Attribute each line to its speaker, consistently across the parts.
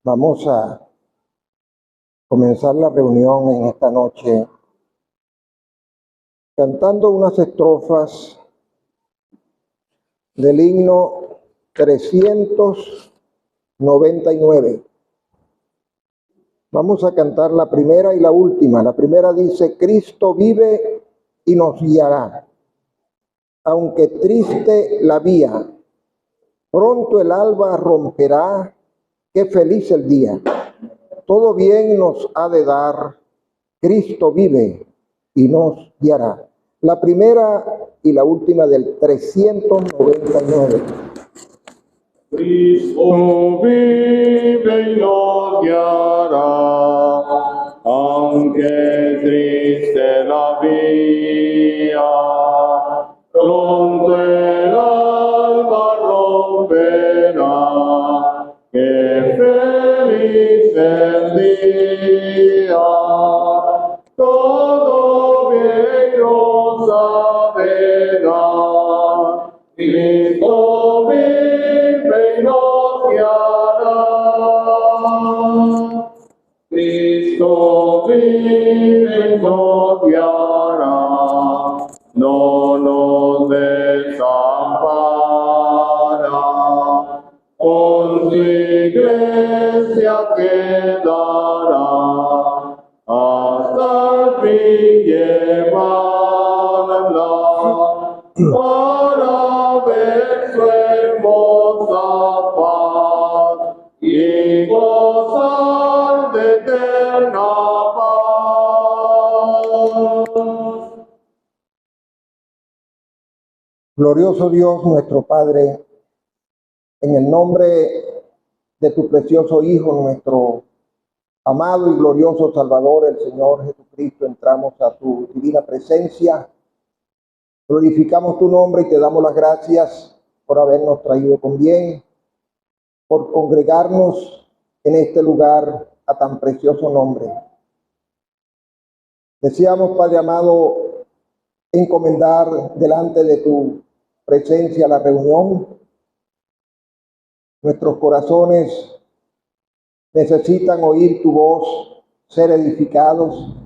Speaker 1: Vamos a comenzar la reunión en esta noche cantando unas estrofas del himno 399. Vamos a cantar la primera y la última. La primera dice: Cristo vive y nos guiará, aunque triste la vía, pronto el alba romperá, qué feliz el día. Todo bien nos ha de dar, Cristo vive y nos guiará. La primera y la última del 399.
Speaker 2: Cristo vive y nos guiará, aunque triste la vía, pronto el alba romperá, qué feliz el día. Todo bien nos ha de dar, Cristo vive y nos guiará. Cristo vive y nos guiará, no nos desampara, con su iglesia quedará, hasta el fin llevarla, para ver su hermosa paz y gozar de eterna paz.
Speaker 1: Glorioso Dios, nuestro Padre, en el nombre de tu precioso Hijo, nuestro amado y glorioso Salvador, el Señor Jesucristo, entramos a tu divina presencia. Glorificamos tu nombre y te damos las gracias por habernos traído con bien, por congregarnos en este lugar a tan precioso nombre. Deseamos, Padre amado, encomendar delante de tu presencia la reunión. Nuestros corazones necesitan oír tu voz, ser edificados.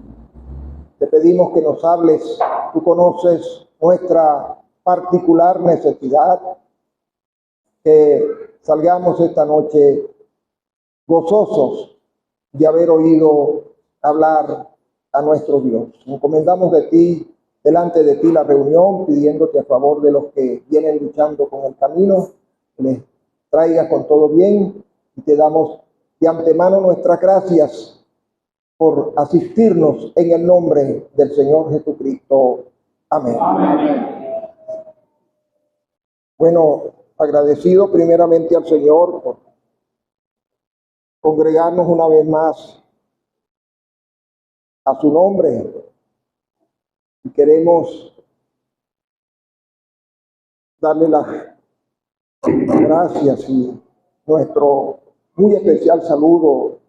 Speaker 1: Te pedimos que nos hables. Tú conoces nuestra particular necesidad. Que salgamos esta noche gozosos de haber oído hablar a nuestro Dios. Encomendamos delante de ti la reunión, pidiéndote a favor de los que vienen luchando con el camino, que les traigas con todo bien, y te damos de antemano nuestras gracias por asistirnos en el nombre del Señor Jesucristo. Amén.
Speaker 2: Amén.
Speaker 1: Bueno, agradecido primeramente al Señor por congregarnos una vez más a su nombre, y queremos darle las gracias y nuestro muy especial saludo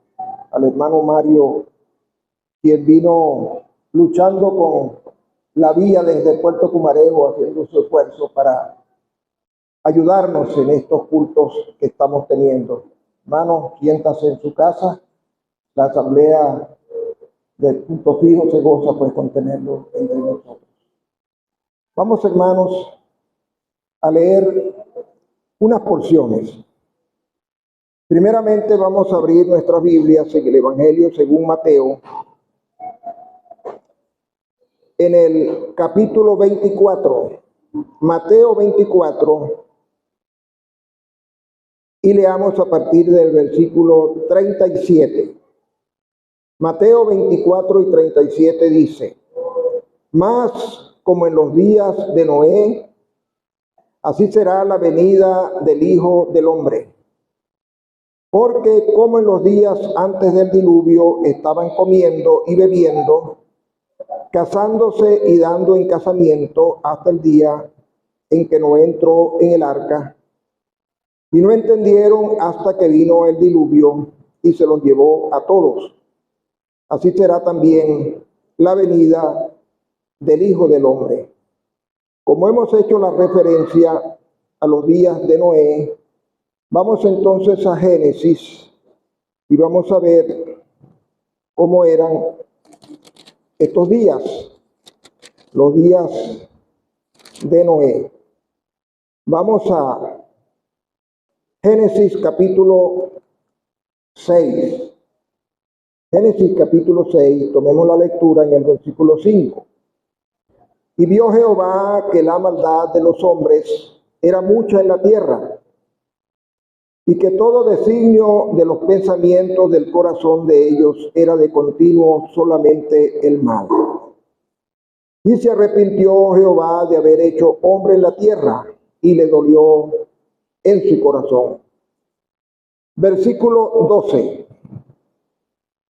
Speaker 1: al hermano Mario, quien vino luchando con la vía desde Puerto Cumarejo, haciendo su esfuerzo para ayudarnos en estos cultos que estamos teniendo. Hermanos, siéntase en su casa. La asamblea del punto fijo se goza pues con tenerlo entre nosotros. Vamos, hermanos, a leer unas porciones. Primeramente vamos a abrir nuestras Biblias en el Evangelio según Mateo, en el capítulo 24, Mateo 24, y leamos a partir del versículo 37. Mateo 24 y 37 dice: Mas como en los días de Noé, así será la venida del Hijo del Hombre. Porque como en los días antes del diluvio estaban comiendo y bebiendo, casándose y dando en casamiento hasta el día en que Noé entró en el arca, y no entendieron hasta que vino el diluvio y se los llevó a todos. Así será también la venida del Hijo del Hombre. Como hemos hecho la referencia a los días de Noé, vamos entonces a Génesis, y vamos a ver cómo eran estos días, los días de Noé. Vamos a Génesis capítulo 6. Génesis capítulo 6, tomemos la lectura en el versículo 5. Y vio Jehová que la maldad de los hombres era mucha en la tierra, y que todo designio de los pensamientos del corazón de ellos era de continuo solamente el mal. Y se arrepintió Jehová de haber hecho hombre en la tierra, y le dolió en su corazón. Versículo 12.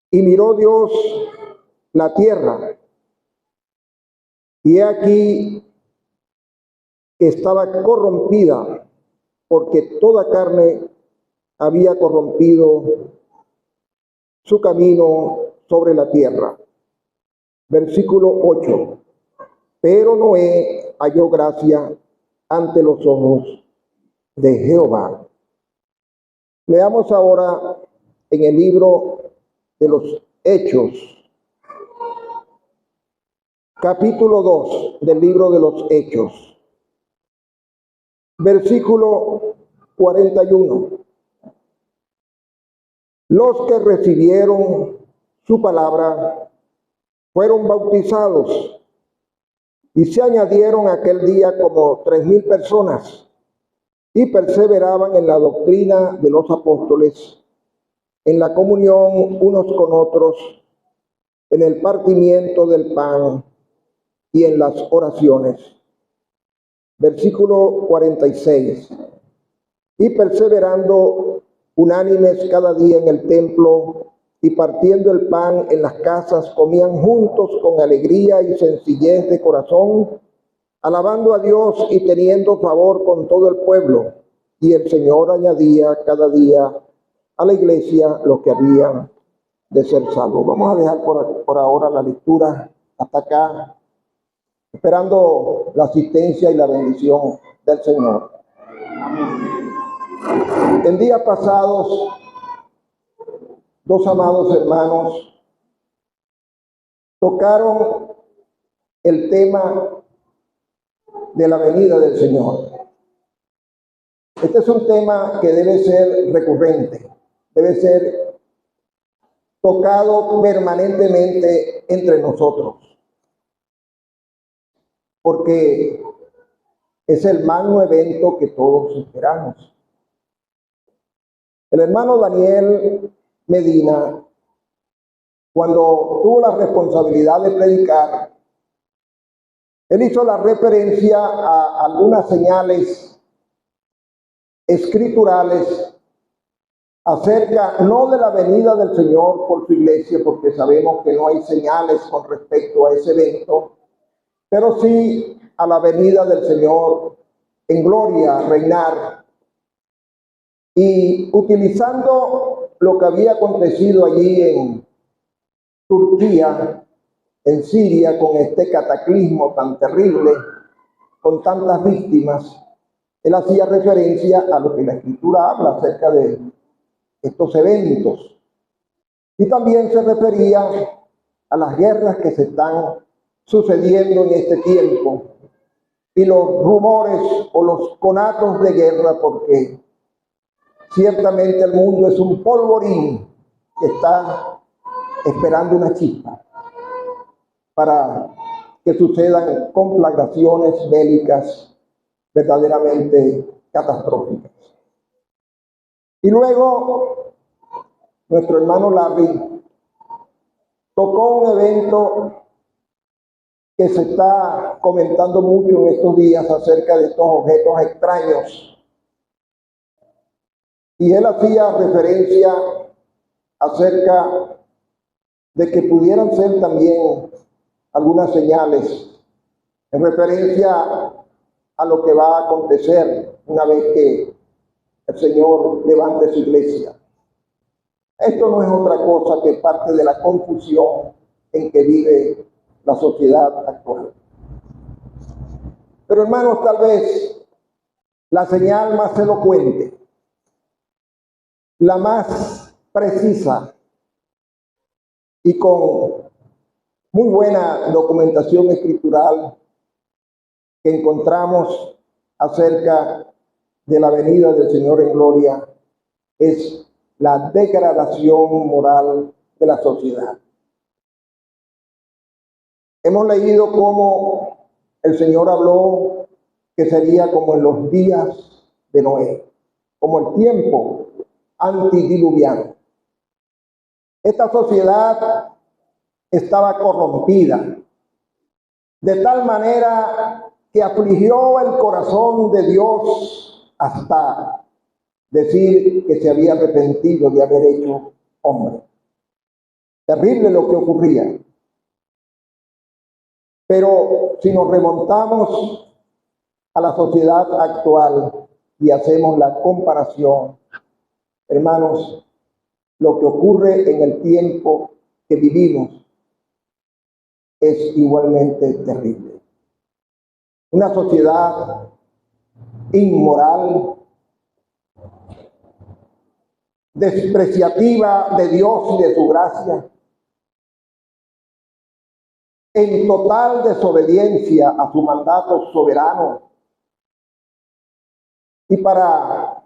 Speaker 1: Y miró Dios la tierra, y he aquí que estaba corrompida, porque toda carne había corrompido su camino sobre la tierra. Versículo 8. Pero Noé halló gracia ante los ojos de Jehová. Leamos ahora en el libro de los Hechos, capítulo 2 del libro de los Hechos, versículo 41. Los que recibieron su palabra fueron bautizados, y se añadieron aquel día como 3,000 personas, y perseveraban en la doctrina de los apóstoles, en la comunión unos con otros, en el partimiento del pan y en las oraciones. Versículo 46. Y perseverando unánimes cada día en el templo, y partiendo el pan en las casas, comían juntos con alegría y sencillez de corazón, alabando a Dios y teniendo favor con todo el pueblo. Y el Señor añadía cada día a la iglesia los que habían de ser salvos. Vamos a dejar por ahora la lectura hasta acá, esperando la asistencia y la bendición del Señor. En días pasados, dos amados hermanos tocaron el tema de la venida del Señor. Este es un tema que debe ser recurrente, debe ser tocado permanentemente entre nosotros, porque es el magno evento que todos esperamos. El hermano Daniel Medina, cuando tuvo la responsabilidad de predicar, él hizo la referencia a algunas señales escriturales acerca no de la venida del Señor por su iglesia, porque sabemos que no hay señales con respecto a ese evento, pero sí a la venida del Señor en gloria a reinar. Y utilizando lo que había acontecido allí en Turquía, en Siria, con este cataclismo tan terrible, con tantas víctimas, él hacía referencia a lo que la Escritura habla acerca de estos eventos. Y también se refería a las guerras que se están sucediendo en este tiempo y los rumores o los conatos de guerra, porque ciertamente el mundo es un polvorín que está esperando una chispa para que sucedan conflagraciones bélicas verdaderamente catastróficas. Y luego nuestro hermano Larry tocó un evento que se está comentando mucho en estos días acerca de estos objetos extraños. Y él hacía referencia acerca de que pudieran ser también algunas señales en referencia a lo que va a acontecer una vez que el Señor levante su iglesia. Esto no es otra cosa que parte de la confusión en que vive la sociedad actual. Pero hermanos, tal vez la señal más elocuente, la más precisa y con muy buena documentación escritural que encontramos acerca de la venida del Señor en gloria es la degradación moral de la sociedad. Hemos leído cómo el Señor habló que sería como en los días de Noé, como el tiempo antidiluviano. Esta sociedad estaba corrompida, de tal manera que afligió el corazón de Dios hasta decir que se había arrepentido de haber hecho hombre. Terrible lo que ocurría. Pero si nos remontamos a la sociedad actual y hacemos la comparación, hermanos, lo que ocurre en el tiempo que vivimos es igualmente terrible. Una sociedad inmoral, despreciativa de Dios y de su gracia, en total desobediencia a su mandato soberano. Y para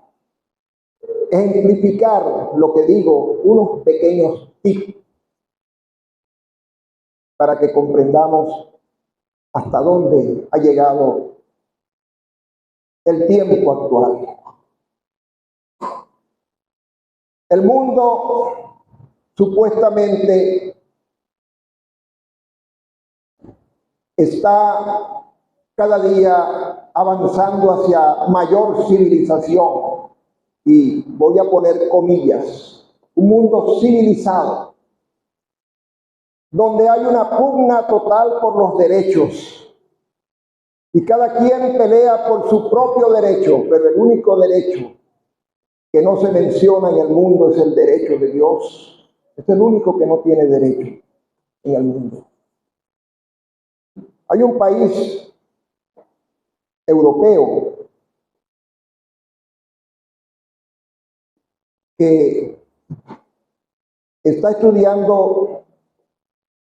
Speaker 1: ejemplificar lo que digo, unos pequeños tips para que comprendamos hasta dónde ha llegado el tiempo actual. El mundo supuestamente está cada día avanzando hacia mayor civilización, y voy a poner comillas, un mundo civilizado, donde hay una pugna total por los derechos, y cada quien pelea por su propio derecho, pero el único derecho que no se menciona en el mundo es el derecho de Dios. Es el único que no tiene derecho en el mundo. Hay un país europeo que está estudiando,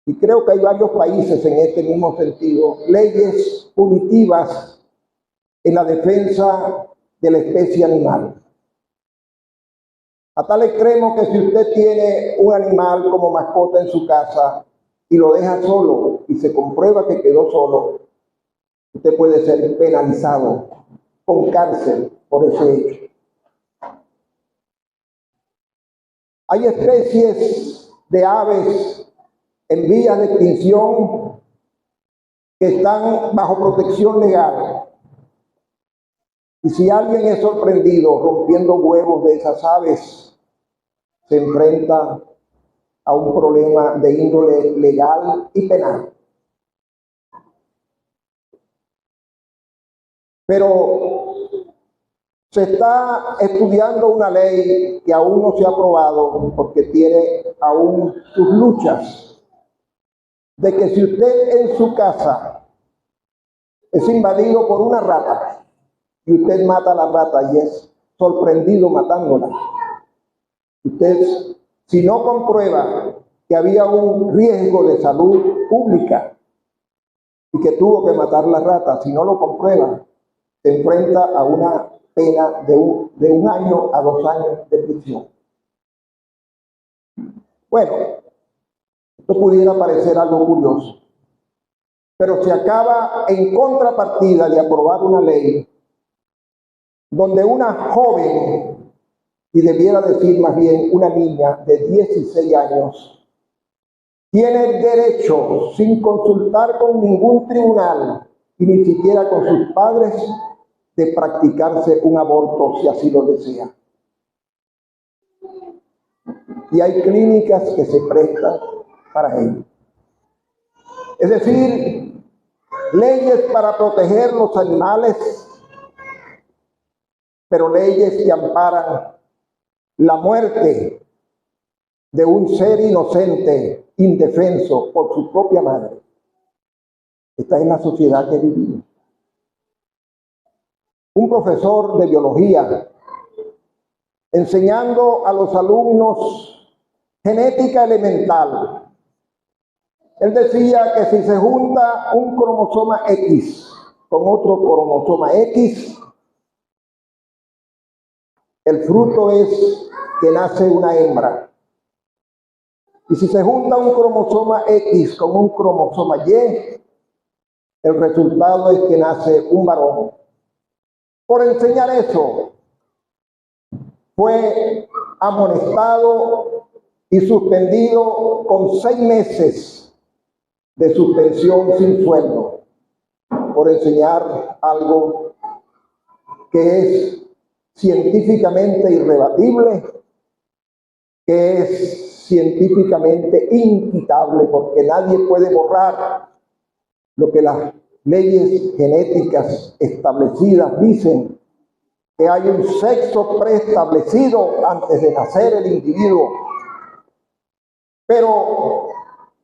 Speaker 1: y creo que hay varios países en este mismo sentido, leyes punitivas en la defensa de la especie animal. A tal extremo que si usted tiene un animal como mascota en su casa y lo deja solo y se comprueba que quedó solo, usted puede ser penalizado con cárcel por ese hecho. Hay especies de aves en vías de extinción que están bajo protección legal. Y si alguien es sorprendido rompiendo huevos de esas aves, se enfrenta a un problema de índole legal y penal. Pero se está estudiando una ley que aún no se ha aprobado porque tiene aún sus luchas, de que si usted en su casa es invadido por una rata y usted mata a la rata y es sorprendido matándola, usted, si no comprueba que había un riesgo de salud pública y que tuvo que matar la rata, si no lo comprueba, se enfrenta a una pena de un año a 2 años de prisión. Bueno, esto pudiera parecer algo curioso, pero se acaba en contrapartida de aprobar una ley donde una joven, y debiera decir más bien una niña de 16 años, tiene el derecho, sin consultar con ningún tribunal y ni siquiera con sus padres, de practicarse un aborto si así lo desea. Y hay clínicas que se prestan para ello. Es decir, leyes para proteger los animales, pero leyes que amparan la muerte de un ser inocente, indefenso por su propia madre. Esta es la sociedad que vivimos. Un profesor de biología enseñando a los alumnos genética elemental. Él decía que si se junta un cromosoma X con otro cromosoma X, el fruto es que nace una hembra. Y si se junta un cromosoma X con un cromosoma Y, el resultado es que nace un varón. Por enseñar eso, fue amonestado y suspendido con 6 meses de suspensión sin sueldo por enseñar algo que es científicamente irrebatible, que es científicamente inquitable, porque nadie puede borrar lo que las leyes genéticas establecidas dicen, que hay un sexo preestablecido antes de nacer el individuo. Pero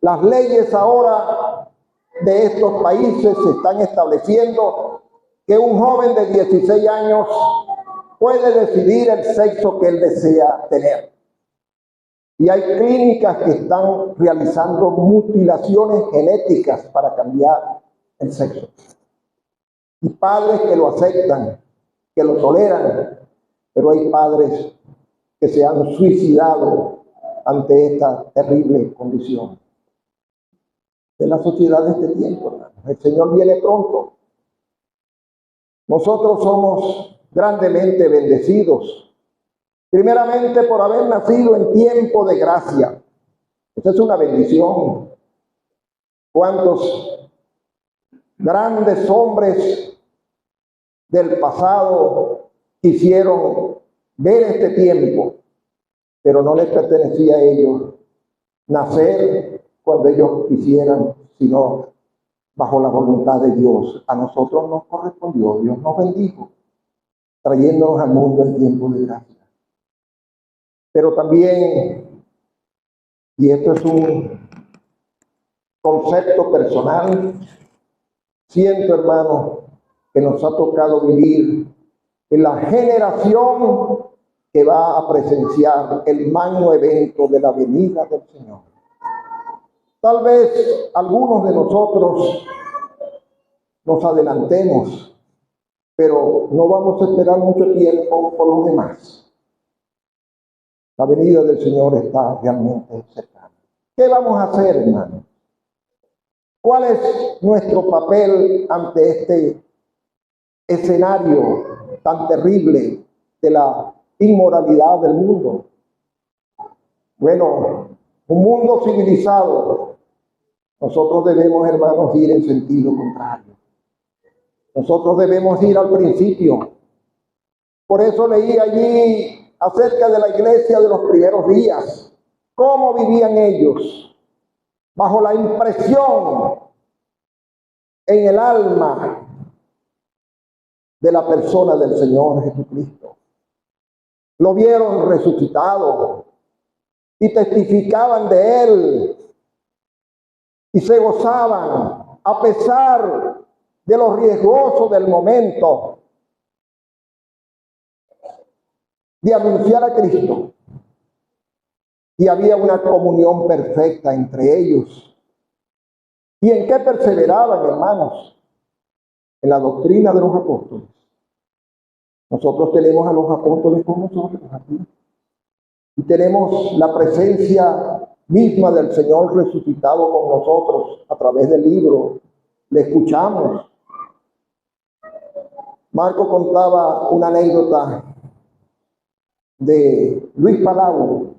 Speaker 1: las leyes ahora de estos países se están estableciendo que un joven de 16 años puede decidir el sexo que él desea tener. Y hay clínicas que están realizando mutilaciones genéticas para cambiar el sexo. Y padres que lo aceptan, que lo toleran, pero hay padres que se han suicidado ante esta terrible condición de la sociedad de este tiempo, hermano. El Señor viene pronto. Nosotros somos grandemente bendecidos, primeramente por haber nacido en tiempo de gracia. Esa es una bendición. ¿Cuántos grandes hombres del pasado quisieron ver este tiempo, pero no les pertenecía a ellos nacer cuando ellos quisieran, sino bajo la voluntad de Dios? A nosotros nos correspondió, Dios nos bendijo, trayéndonos al mundo en tiempo de gracia. Pero también, y esto es un concepto personal, siento, hermano, que nos ha tocado vivir en la generación que va a presenciar el magno evento de la venida del Señor. Tal vez algunos de nosotros nos adelantemos, pero no vamos a esperar mucho tiempo por los demás. La venida del Señor está realmente cercana. ¿Qué vamos a hacer, hermano? ¿Cuál es nuestro papel ante este escenario tan terrible de la inmoralidad del mundo? Bueno, un mundo civilizado, nosotros debemos, hermanos, ir en sentido contrario. Nosotros debemos ir al principio. Por eso leí allí acerca de la iglesia de los primeros días, cómo vivían ellos, bajo la impresión en el alma de la persona del Señor Jesucristo. Lo vieron resucitado y testificaban de Él y se gozaban a pesar de lo riesgoso del momento de anunciar a Cristo. Y había una comunión perfecta entre ellos. ¿Y en qué perseveraban, hermanos? En la doctrina de los apóstoles. Nosotros tenemos a los apóstoles con nosotros aquí. Y tenemos la presencia misma del Señor resucitado con nosotros a través del libro. Le escuchamos. Marco contaba una anécdota de Luis Palau.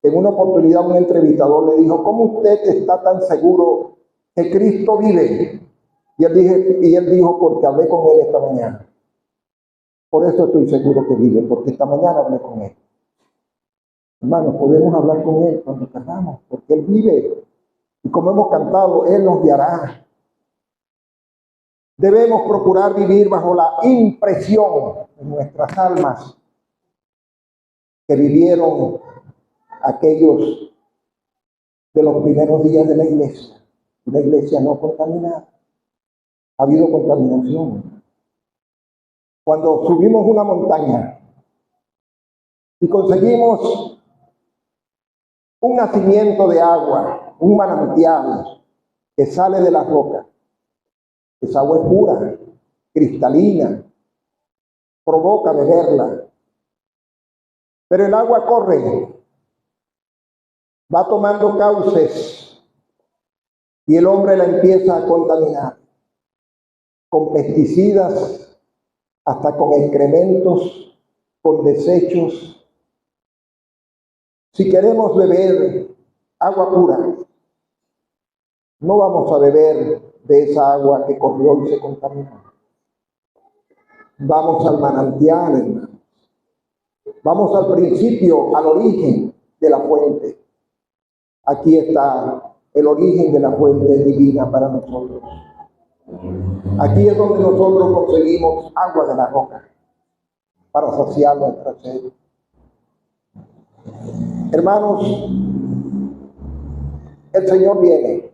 Speaker 1: En una oportunidad un entrevistador le dijo: ¿cómo usted está tan seguro que Cristo vive? Y él dijo: porque hablé con Él esta mañana. Por eso estoy seguro que vive, porque esta mañana hablé con Él. Hermanos, podemos hablar con Él cuando queramos, porque Él vive. Y como hemos cantado, Él nos guiará. Debemos procurar vivir bajo la impresión de nuestras almas que vivieron aquellos de los primeros días de la iglesia. Una iglesia no contaminada. Ha habido contaminación. Cuando subimos una montaña, y conseguimos un nacimiento de agua, un manantial que sale de la roca. Esa agua es pura, cristalina, provoca beberla. Pero el agua corre, va tomando cauces y el hombre la empieza a contaminar con pesticidas, hasta con excrementos, con desechos. Si queremos beber agua pura, no vamos a beber de esa agua que corrió y se contaminó. Vamos al manantial, hermanos. Vamos al principio, al origen de la fuente. Aquí está el origen de la fuente divina para nosotros. Aquí es donde nosotros conseguimos agua de la roca para saciar nuestra sed. Hermanos, el Señor viene.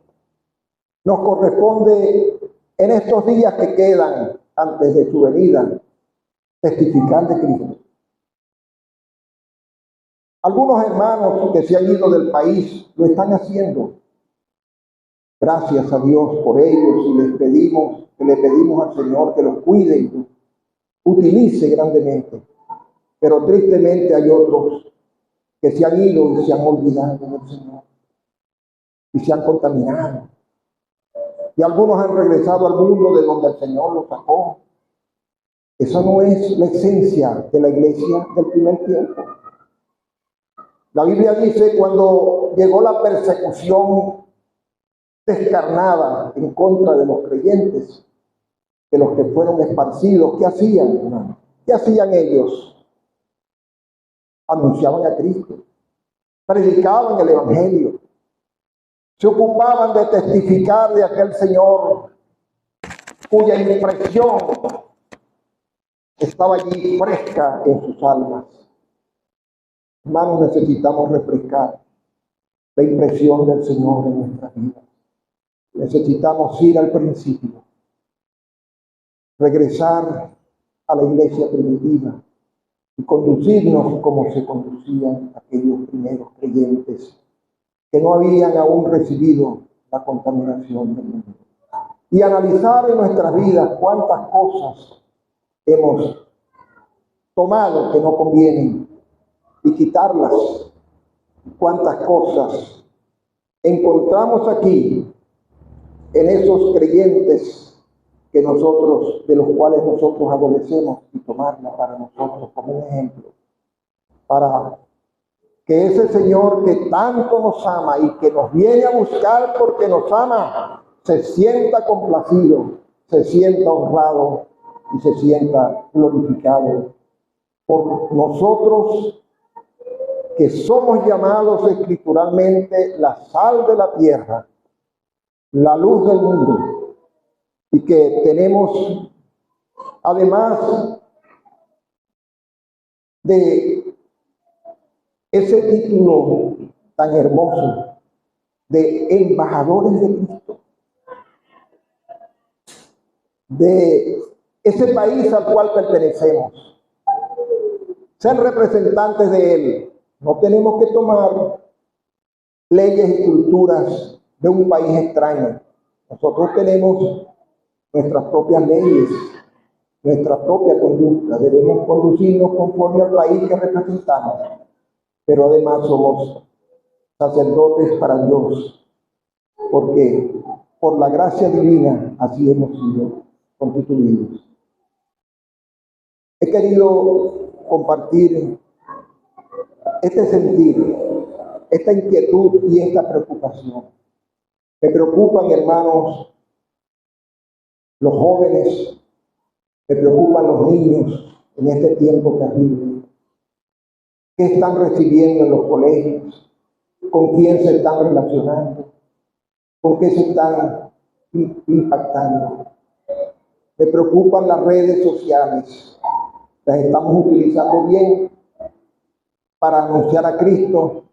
Speaker 1: Nos corresponde en estos días que quedan antes de su venida testificar de Cristo. Algunos hermanos que se han ido del país lo están haciendo. Gracias a Dios por ellos y le pedimos al Señor que los cuide y los utilice grandemente. Pero tristemente hay otros que se han ido y se han olvidado del Señor y se han contaminado. Y algunos han regresado al mundo de donde el Señor los sacó. Esa no es la esencia de la iglesia del primer tiempo. La Biblia dice, cuando llegó la persecución descarnada en contra de los creyentes, de los que fueron esparcidos, ¿qué hacían, hermano? ¿Qué hacían ellos? Anunciaban a Cristo, predicaban el Evangelio, se ocupaban de testificar de aquel Señor cuya impresión estaba allí fresca en sus almas. Hermanos, necesitamos refrescar la impresión del Señor en nuestras vidas. Necesitamos ir al principio, regresar a la iglesia primitiva y conducirnos como se conducían aquellos primeros creyentes que no habían aún recibido la contaminación del mundo. Y analizar en nuestras vidas cuántas cosas hemos tomado que no convienen y quitarlas. Cuántas cosas encontramos aquí en esos creyentes de los cuales nosotros adolecemos, y tomarla para nosotros como un ejemplo, para que ese Señor que tanto nos ama y que nos viene a buscar porque nos ama, se sienta complacido, se sienta honrado y se sienta glorificado por nosotros, que somos llamados escrituralmente la sal de la tierra, la luz del mundo, y que tenemos, además de ese título tan hermoso de embajadores de Cristo, de ese país al cual pertenecemos, ser representantes de él. No tenemos que tomar leyes y culturas de un país extraño. Nosotros tenemos nuestras propias leyes, nuestra propia conducta. Debemos conducirnos conforme al país que representamos, pero además somos sacerdotes para Dios, porque por la gracia divina así hemos sido constituidos. He querido compartir este sentir, esta inquietud y esta preocupación. Me preocupan, hermanos, los jóvenes, me preocupan los niños en este tiempo terrible. ¿Qué están recibiendo en los colegios? ¿Con quién se están relacionando? ¿Con qué se están impactando? Me preocupan las redes sociales. ¿Las estamos utilizando bien para anunciar a Cristo,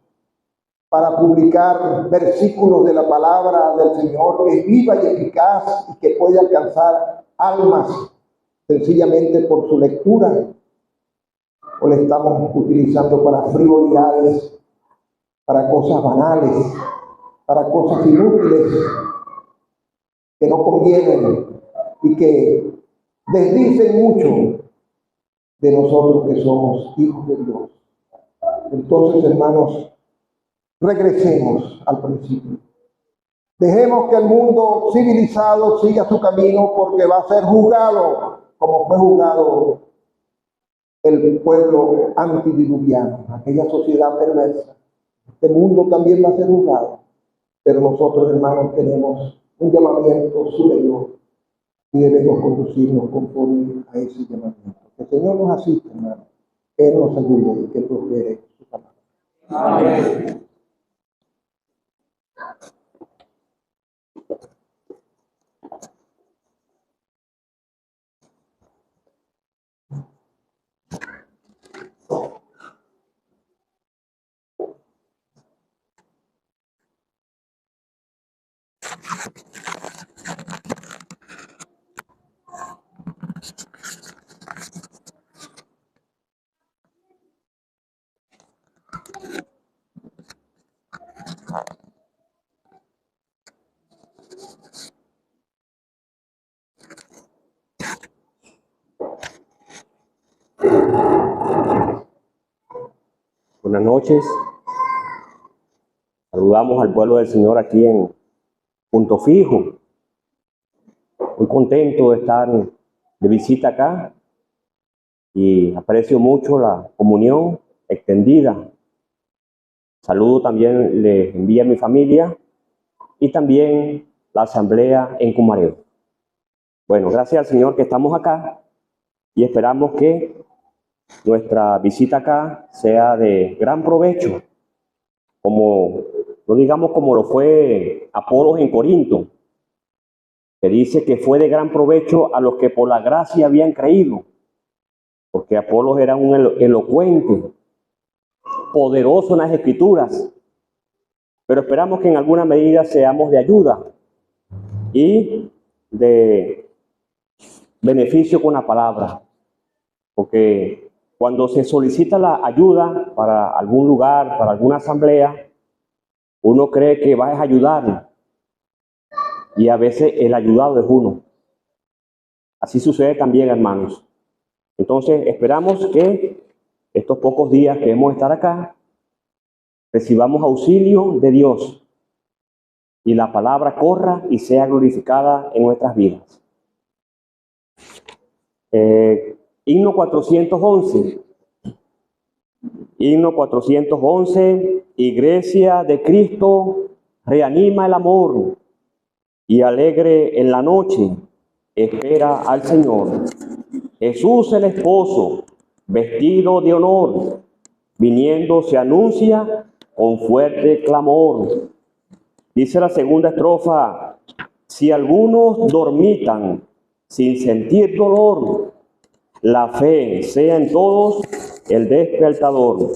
Speaker 1: para publicar versículos de la palabra del Señor que es viva y eficaz y que puede alcanzar almas sencillamente por su lectura? o le estamos utilizando para frivolidades, para cosas banales, para cosas inútiles que no convienen y que desdicen mucho de nosotros que somos hijos de Dios. Entonces, hermanos, regresemos al principio. Dejemos que el mundo civilizado siga su camino, porque va a ser juzgado como fue juzgado el pueblo antediluviano, aquella sociedad perversa. Este mundo también va a ser juzgado, pero nosotros, hermanos, tenemos un llamamiento superior y debemos conducirnos conforme a ese llamamiento. Que el Señor nos asista, hermanos, que Él nos ayude y que prospere su palabra. Amén.
Speaker 3: Buenas noches. Saludamos al pueblo del Señor aquí en Punto Fijo. Muy contento de estar de visita acá y aprecio mucho la comunión extendida. Saludo también les envía a mi familia y también la asamblea en Cumareo. Bueno, gracias al Señor que estamos acá y esperamos que nuestra visita acá sea de gran provecho, como, no digamos como lo fue Apolos en Corinto, que dice que fue de gran provecho a los que por la gracia habían creído, porque Apolos era un elocuente, poderoso en las Escrituras, pero esperamos que en alguna medida seamos de ayuda y de beneficio con la palabra, porque cuando se solicita la ayuda para algún lugar, para alguna asamblea, uno cree que va a ayudar y a veces el ayudado es uno. Así sucede también, hermanos. Entonces esperamos que estos pocos días que hemos de estar acá recibamos auxilio de Dios y la palabra corra y sea glorificada en nuestras vidas. Himno 411. Himno 411. Iglesia de Cristo, reanima el amor y alegre en la noche espera al Señor. Jesús el esposo, vestido de honor, viniendo se anuncia con fuerte clamor. Dice la segunda estrofa: si algunos dormitan sin sentir dolor, la fe sea en todos el despertador.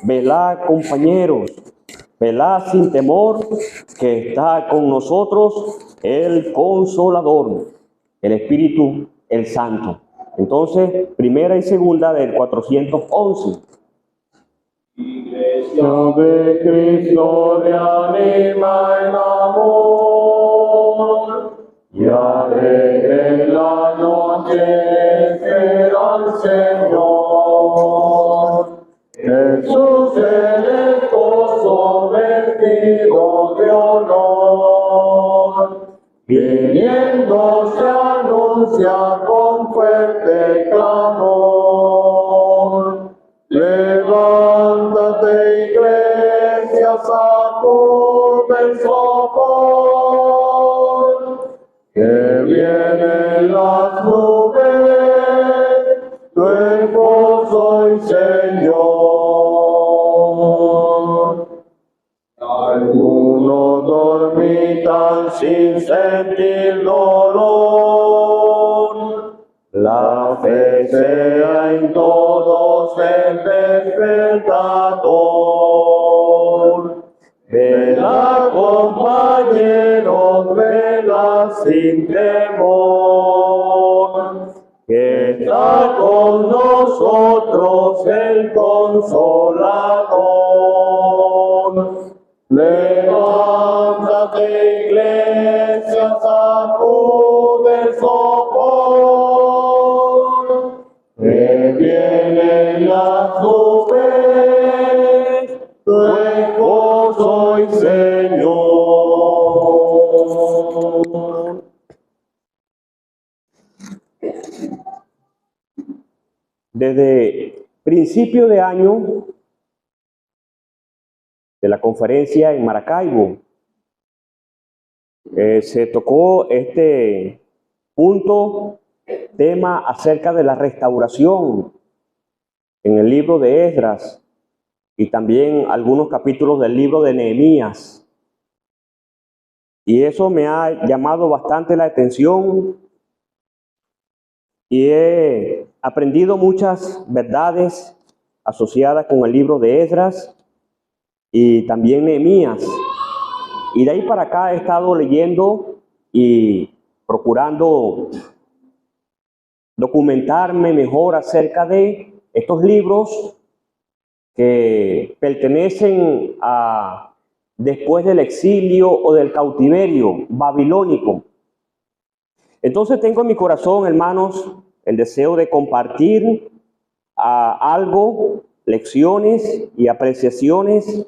Speaker 3: Velad, compañeros, velad sin temor, que está con nosotros el Consolador, el Espíritu, el Santo. Entonces, primera y segunda del 411.
Speaker 2: Iglesia de Cristo, reanima el amor, y alegre en la noche espera al Señor. Jesús el esposo, vestido de honor, viniendo se anuncia con fuerte clamor. Levántate, iglesia, sacude el sopor, que vienen las nubes, tu esposo y Señor. Algunos dormitan sin sentir dolor, la fe sea en todos el despertador. Vela, compañeros, vela sin temor, que está está con nosotros el Consolador. Levántate, iglesia, sacude el sopor, que vienen las nubes, tu esposo y Señor.
Speaker 3: Desde principio de año de la conferencia en Maracaibo, se tocó este punto, tema acerca de la restauración en el libro de Esdras y también algunos capítulos del libro de Nehemías. Y eso me ha llamado bastante la atención y he aprendido muchas verdades asociadas con el libro de Esdras y también Nehemías. Y de ahí para acá he estado leyendo y procurando documentarme mejor acerca de estos libros que pertenecen a después del exilio o del cautiverio babilónico. Entonces tengo en mi corazón, hermanos, el deseo de compartir algo, lecciones y apreciaciones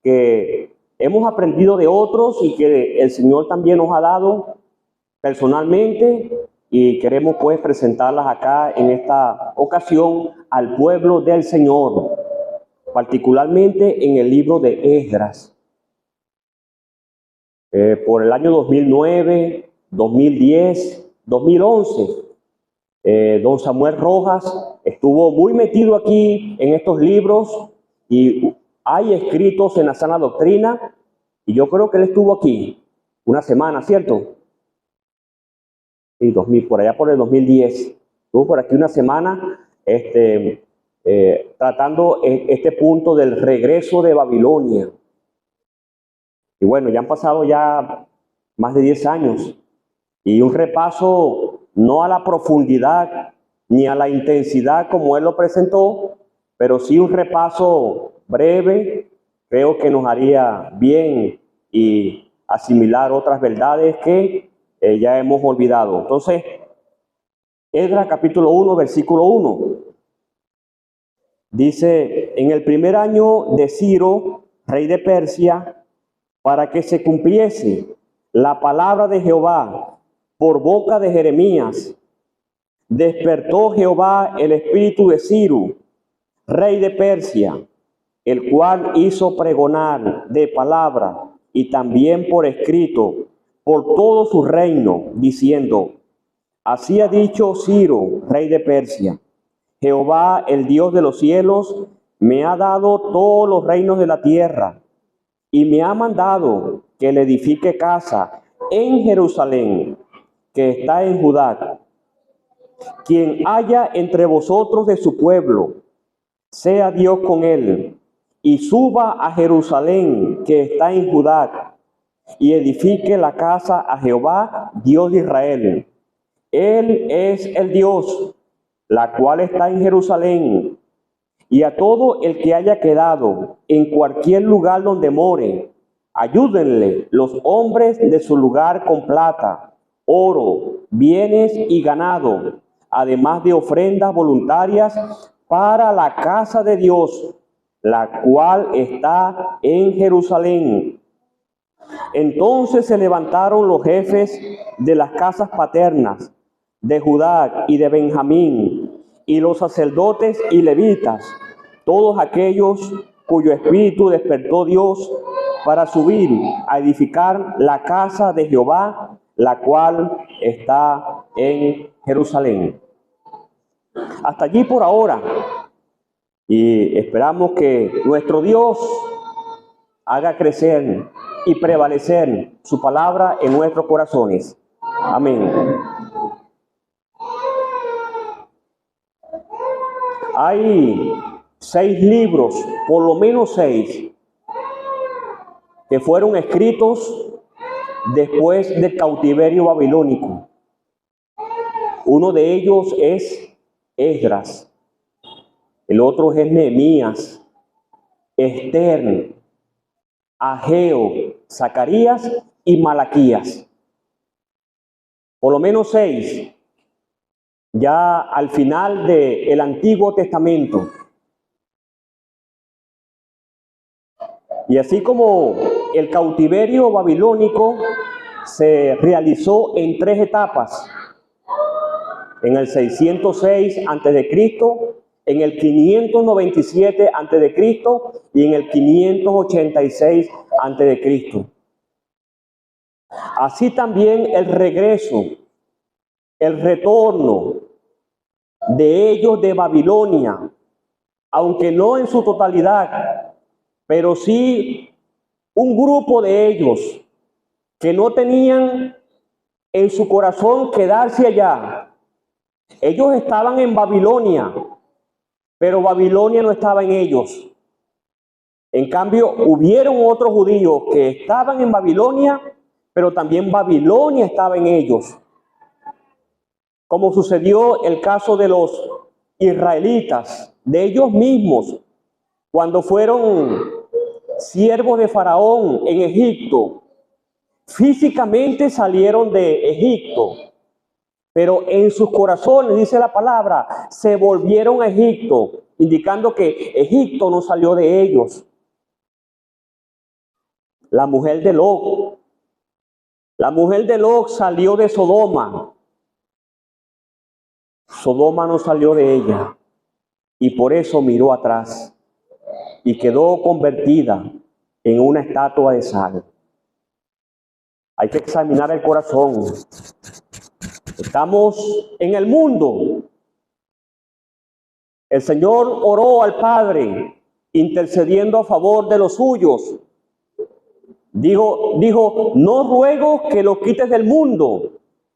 Speaker 3: que hemos aprendido de otros y que el Señor también nos ha dado personalmente, y queremos pues presentarlas acá en esta ocasión al pueblo del Señor, particularmente en el libro de Esdras. Por el año 2009, 2010, 2011, don Samuel Rojas estuvo muy metido aquí en estos libros y hay escritos en la sana doctrina, y yo creo que él estuvo aquí una semana, ¿cierto? Sí, 2000, por allá por el 2010, estuvo por aquí una semana tratando este punto del regreso de Babilonia. Y bueno, ya han pasado ya más de 10 años y un repaso no a la profundidad ni a la intensidad como él lo presentó, pero sí un repaso breve, creo que nos haría bien y asimilar otras verdades que ya hemos olvidado. Entonces, Esdras capítulo 1, versículo 1, dice: en el primer año de Ciro, rey de Persia, para que se cumpliese la palabra de Jehová por boca de Jeremías, despertó Jehová el espíritu de Ciro, rey de Persia, el cual hizo pregonar de palabra y también por escrito por todo su reino, diciendo: así ha dicho Ciro, rey de Persia: Jehová, el Dios de los cielos, me ha dado todos los reinos de la tierra, y me ha mandado que le edifique casa en Jerusalén, que está en Judá. Quien haya entre vosotros de su pueblo, sea Dios con él, y suba a Jerusalén, que está en Judá, y edifique la casa a Jehová, Dios de Israel. Él es el Dios, la cual está en Jerusalén. Y a todo el que haya quedado en cualquier lugar donde more, ayúdenle los hombres de su lugar con plata, oro, bienes y ganado, además de ofrendas voluntarias para la casa de Dios, la cual está en Jerusalén. Entonces se levantaron los jefes de las casas paternas de Judá y de Benjamín, y los sacerdotes y levitas, todos aquellos cuyo espíritu despertó Dios para subir a edificar la casa de Jehová, la cual está en Jerusalén. Hasta allí por ahora, y esperamos que nuestro Dios haga crecer y prevalecer su palabra en nuestros corazones. Amén. Hay 6 libros, por lo menos 6, que fueron escritos después del cautiverio babilónico. Uno de ellos es Esdras. El otro es Nehemías, Esther, Ageo, Zacarías y Malaquías. Por lo menos 6, ya al final del Antiguo Testamento. Y así como el cautiverio babilónico se realizó en 3 etapas, en el 606 a.C., en el 597 a.C. y en el 586 a.C. Así también el regreso, el retorno de ellos de Babilonia, aunque no en su totalidad, pero sí un grupo de ellos que no tenían en su corazón quedarse allá. Ellos estaban en Babilonia, pero Babilonia no estaba en ellos. En cambio, hubieron otros judíos que estaban en Babilonia, pero también Babilonia estaba en ellos. Como sucedió el caso de los israelitas, de ellos mismos, cuando fueron siervos de Faraón en Egipto. Físicamente salieron de Egipto, pero en sus corazones, dice la palabra, se volvieron a Egipto, indicando que Egipto no salió de ellos. La mujer de Lot salió de Sodoma. Sodoma no salió de ella y por eso miró atrás y quedó convertida en una estatua de sal. Hay que examinar el corazón. Estamos en el mundo. El Señor oró al Padre, intercediendo a favor de los suyos. Dijo, no ruego que los quites del mundo,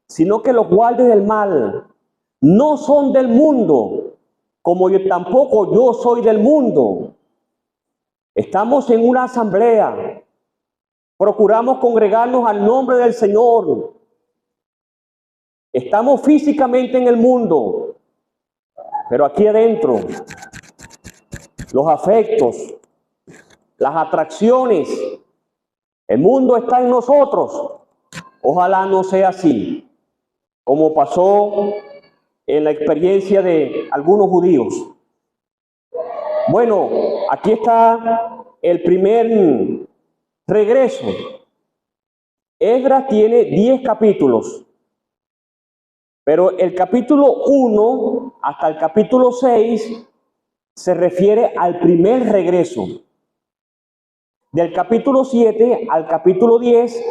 Speaker 3: sino que los guardes del mal. No son del mundo, como yo tampoco yo soy del mundo. Estamos en una asamblea. Procuramos congregarnos al nombre del Señor. Estamos físicamente en el mundo, pero aquí adentro, los afectos, las atracciones, el mundo está en nosotros. Ojalá no sea así, como pasó en la experiencia de algunos judíos. Bueno, aquí está el primer regreso. Esdras tiene 10 capítulos, pero el capítulo 1 hasta el capítulo 6 se refiere al primer regreso. Del capítulo 7 al capítulo 10,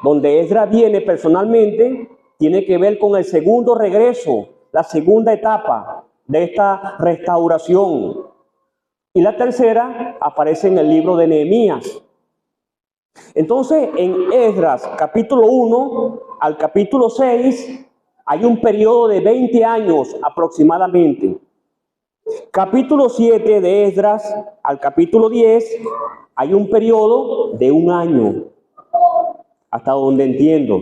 Speaker 3: donde Esdras viene personalmente, tiene que ver con el segundo regreso, la segunda etapa de esta restauración. Y la tercera aparece en el libro de Nehemías. Entonces, en Esdras, capítulo 1 al capítulo 6, hay un periodo de 20 años aproximadamente. Capítulo 7 de Esdras al capítulo 10, hay un periodo de 1 año, hasta donde entiendo.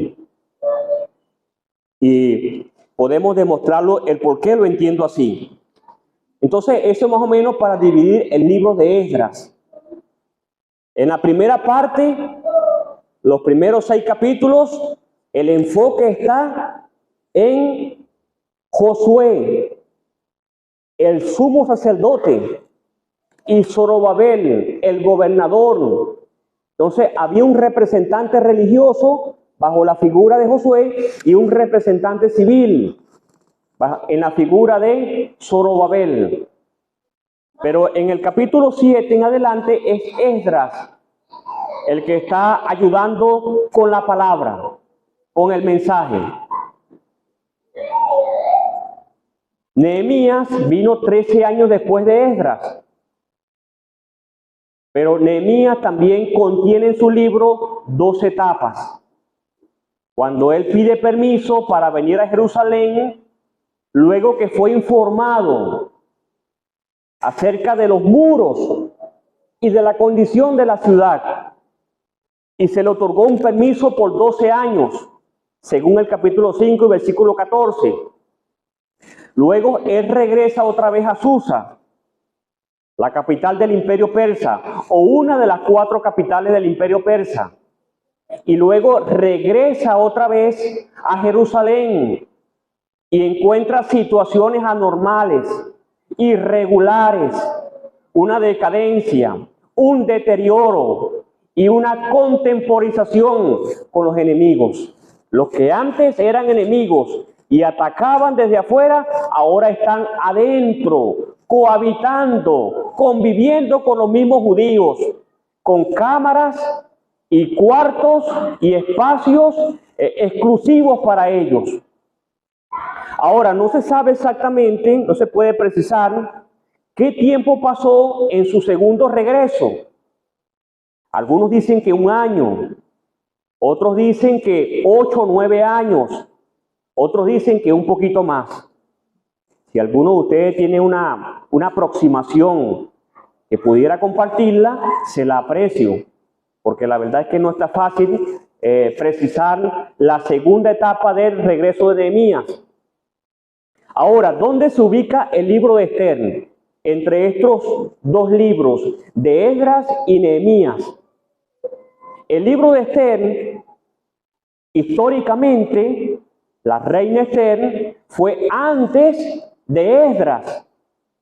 Speaker 3: Y podemos demostrarlo el por qué lo entiendo así. Entonces, eso más o menos para dividir el libro de Esdras. En la primera parte, los primeros 6 capítulos, el enfoque está en Josué, el sumo sacerdote, y Zorobabel, el gobernador. Entonces, había un representante religioso bajo la figura de Josué y un representante civil en la figura de Zorobabel. Pero en el capítulo 7 en adelante es Esdras el que está ayudando con la palabra, con el mensaje. Nehemías vino 13 años después de Esdras. Pero Nehemías también contiene en su libro 2 etapas. Cuando él pide permiso para venir a Jerusalén, luego que fue informado acerca de los muros y de la condición de la ciudad, y se le otorgó un permiso por 12 años, según el capítulo 5 y versículo 14. Luego él regresa otra vez a Susa, la capital del imperio persa, o una de las 4 capitales del imperio persa. Y luego regresa otra vez a Jerusalén y encuentra situaciones anormales, irregulares, una decadencia, un deterioro y una contemporización con los enemigos. Los que antes eran enemigos y atacaban desde afuera, ahora están adentro, cohabitando, conviviendo con los mismos judíos, con cámaras y cuartos y espacios exclusivos para ellos. Ahora, no se sabe exactamente, no se puede precisar qué tiempo pasó en su segundo regreso. Algunos dicen que 1 año, otros dicen que 8 o 9 años, otros dicen que un poquito más. Si alguno de ustedes tiene una aproximación que pudiera compartirla, se la aprecio, porque la verdad es que no está fácil precisar la segunda etapa del regreso de Nehemías. Ahora, ¿dónde se ubica el libro de Esther? Entre estos 2 libros, de Esdras y Nehemías. El libro de Esther, históricamente, la reina Esther fue antes de Esdras.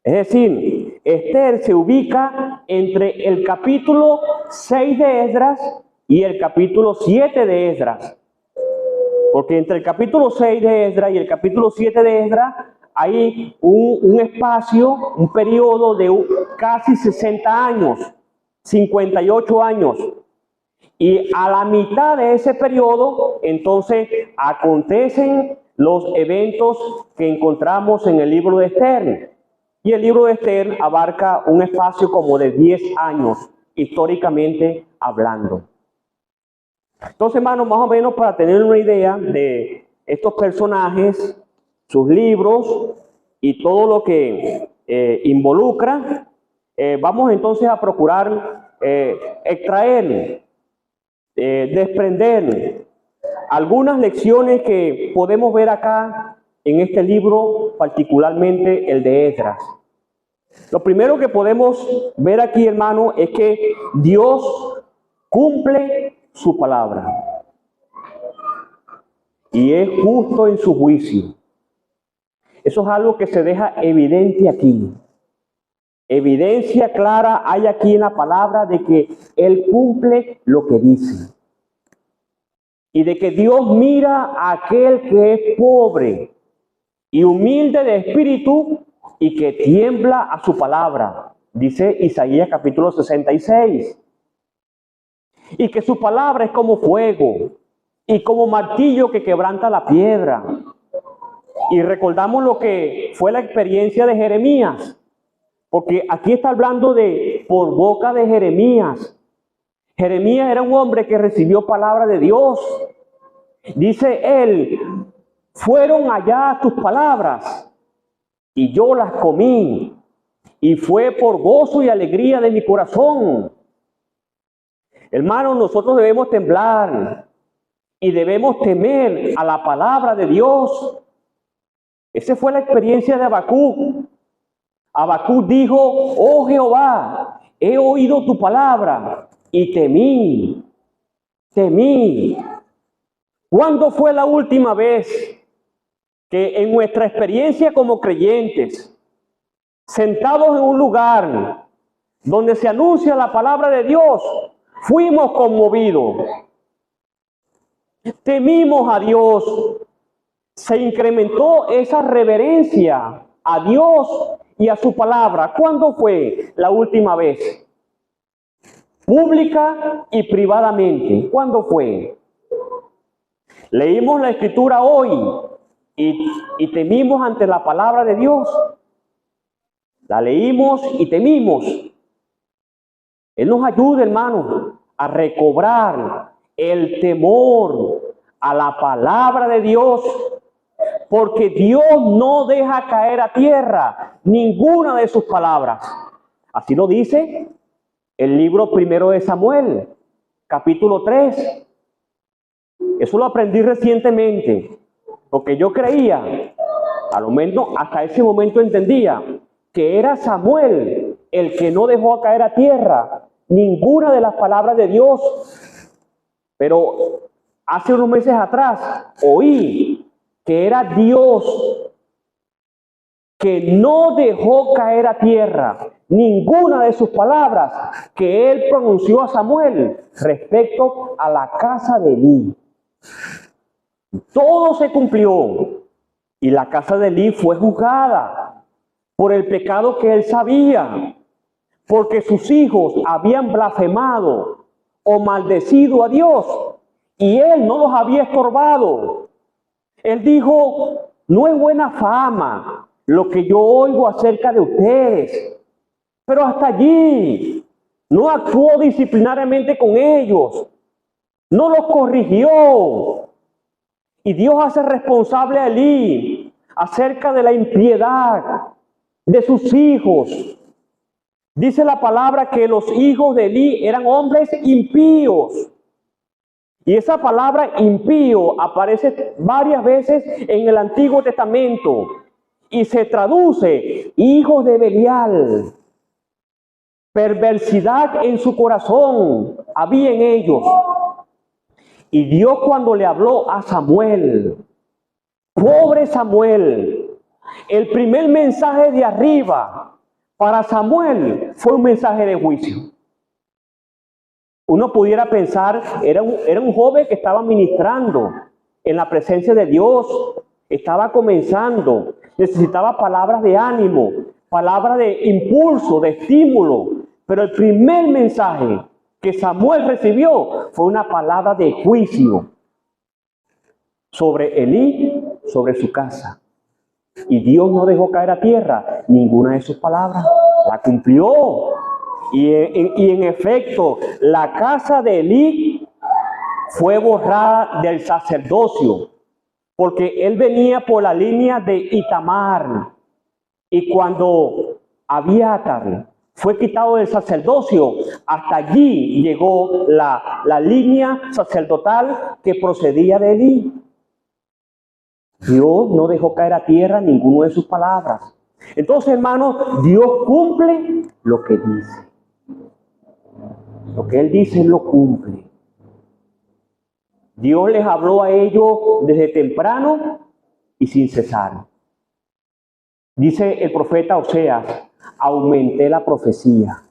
Speaker 3: Es decir, Esther se ubica entre el capítulo 6 de Esdras y el capítulo 7 de Esdras. Porque entre el capítulo 6 de Esdras y el capítulo 7 de Esdras hay un espacio, un periodo de casi 60 años, 58 años. Y a la mitad de ese periodo, entonces, acontecen los eventos que encontramos en el libro de Esther. Y el libro de Esther abarca un espacio como de 10 años, históricamente hablando. Entonces, hermanos, más o menos para tener una idea de estos personajes, sus libros y todo lo que involucra, vamos entonces a procurar extraer, desprender algunas lecciones que podemos ver acá en este libro, particularmente el de Esdras. Lo primero que podemos ver aquí, hermano, es que Dios cumple su palabra y es justo en su juicio. Eso es algo que se deja evidente aquí. Evidencia clara hay aquí en la palabra de que Él cumple lo que dice. Y de que Dios mira a aquel que es pobre y humilde de espíritu y que tiembla a su palabra. Dice Isaías capítulo 66. Y que su palabra es como fuego y como martillo que quebranta la piedra. Y recordamos lo que fue la experiencia de Jeremías. Porque aquí está hablando de por boca de Jeremías. Jeremías era un hombre que recibió palabra de Dios. Dice él, fueron allá tus palabras y yo las comí. Y fue por gozo y alegría de mi corazón. Hermanos, nosotros debemos temblar y debemos temer a la palabra de Dios. Esa fue la experiencia de Habacuc. Habacuc dijo, oh Jehová, he oído tu palabra y temí. ¿Cuándo fue la última vez que en nuestra experiencia como creyentes, sentados en un lugar donde se anuncia la palabra de Dios, fuimos conmovidos? Temimos a Dios. Se incrementó esa reverencia a Dios y a su palabra. ¿Cuándo fue la última vez? Pública y privadamente. ¿Cuándo fue? Leímos la escritura hoy y temimos ante la palabra de Dios. La leímos y temimos. Él nos ayuda, hermanos, a recobrar el temor a la palabra de Dios, porque Dios no deja caer a tierra ninguna de sus palabras. Así lo dice el libro primero de Samuel, capítulo 3. Eso lo aprendí recientemente, porque yo creía a lo menos hasta ese momento entendía que era Samuel el que no dejó caer a tierra ninguna de las palabras de Dios. Pero hace unos meses atrás oí que era Dios que no dejó caer a tierra ninguna de sus palabras que él pronunció a Samuel respecto a la casa de Elí. Todo se cumplió y la casa de Elí fue juzgada por el pecado que él sabía, porque sus hijos habían blasfemado o maldecido a Dios y él no los había estorbado. Él dijo: no es buena fama lo que yo oigo acerca de ustedes, pero hasta allí. No actuó disciplinariamente con ellos, no los corrigió. Y Dios hace responsable a Elí acerca de la impiedad de sus hijos. Dice la palabra que los hijos de Elí eran hombres impíos. Y esa palabra impío aparece varias veces en el Antiguo Testamento y se traduce hijos de Belial. Perversidad en su corazón había en ellos. Y Dios, cuando le habló a Samuel, pobre Samuel, el primer mensaje de arriba para Samuel fue un mensaje de juicio. Uno pudiera pensar, era un joven que estaba ministrando en la presencia de Dios, estaba comenzando, necesitaba palabras de ánimo, palabras de impulso, de estímulo. Pero el primer mensaje que Samuel recibió fue una palabra de juicio sobre Elí, sobre su casa. Y Dios no dejó caer a tierra ninguna de sus palabras, la cumplió. Y en efecto, la casa de Elí fue borrada del sacerdocio, porque él venía por la línea de Itamar. Y cuando Abiatar fue quitado del sacerdocio, hasta allí llegó la línea sacerdotal que procedía de Elí. Dios no dejó caer a tierra ninguna de sus palabras. Entonces, hermanos, Dios cumple lo que dice. Lo que Él dice, Él lo cumple. Dios les habló a ellos desde temprano y sin cesar. Dice el profeta Oseas: aumenté la profecía.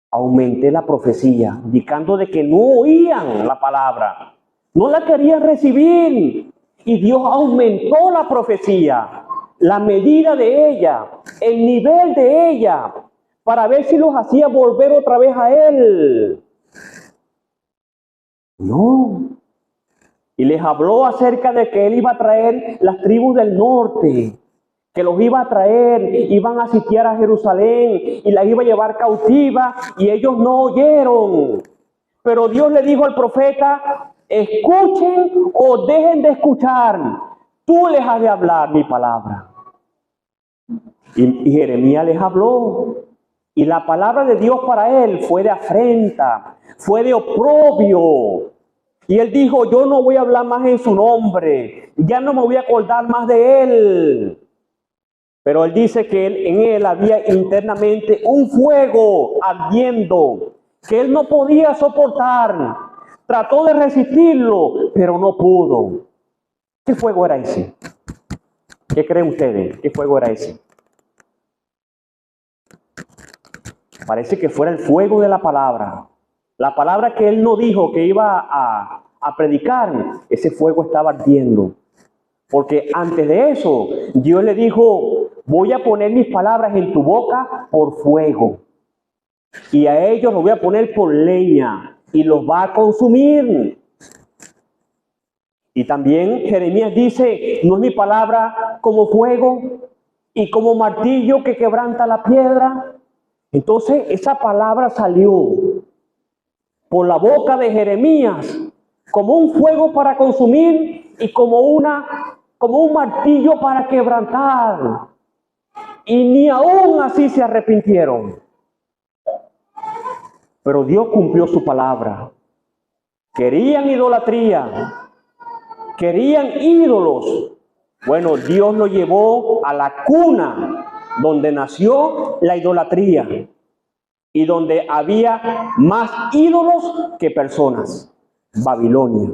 Speaker 3: Aumenté la profecía, indicando de que no oían la palabra, no la querían recibir. Y Dios aumentó la profecía, la medida de ella, el nivel de ella, para ver si los hacía volver otra vez a Él. No. Y les habló acerca de que Él iba a traer las tribus del norte, que los iba a traer, iban a sitiar a Jerusalén y las iba a llevar cautiva, y ellos no oyeron. Pero Dios le dijo al profeta: escuchen o dejen de escuchar, tú les has de hablar mi palabra. Y Jeremías les habló. Y la palabra de Dios para él fue de afrenta, fue de oprobio. Y él dijo: yo no voy a hablar más en su nombre, ya no me voy a acordar más de él. Pero él dice que en él había internamente un fuego ardiendo que él no podía soportar. Trató de resistirlo, pero no pudo. ¿Qué fuego era ese? ¿Qué creen ustedes? ¿Qué fuego era ese? Parece que fuera el fuego de la palabra. La palabra que él no dijo que iba a predicar, ese fuego estaba ardiendo. Porque antes de eso, Dios le dijo: voy a poner mis palabras en tu boca por fuego. Y a ellos los voy a poner por leña y los va a consumir. Y también Jeremías dice: no es mi palabra como fuego y como martillo que quebranta la piedra. Entonces esa palabra salió por la boca de Jeremías como un fuego para consumir y como un martillo para quebrantar. Y ni aún así se arrepintieron. Pero Dios cumplió su palabra. Querían idolatría, querían ídolos, Bueno, Dios lo llevó a la cuna donde nació la idolatría y donde había más ídolos que personas. Babilonia.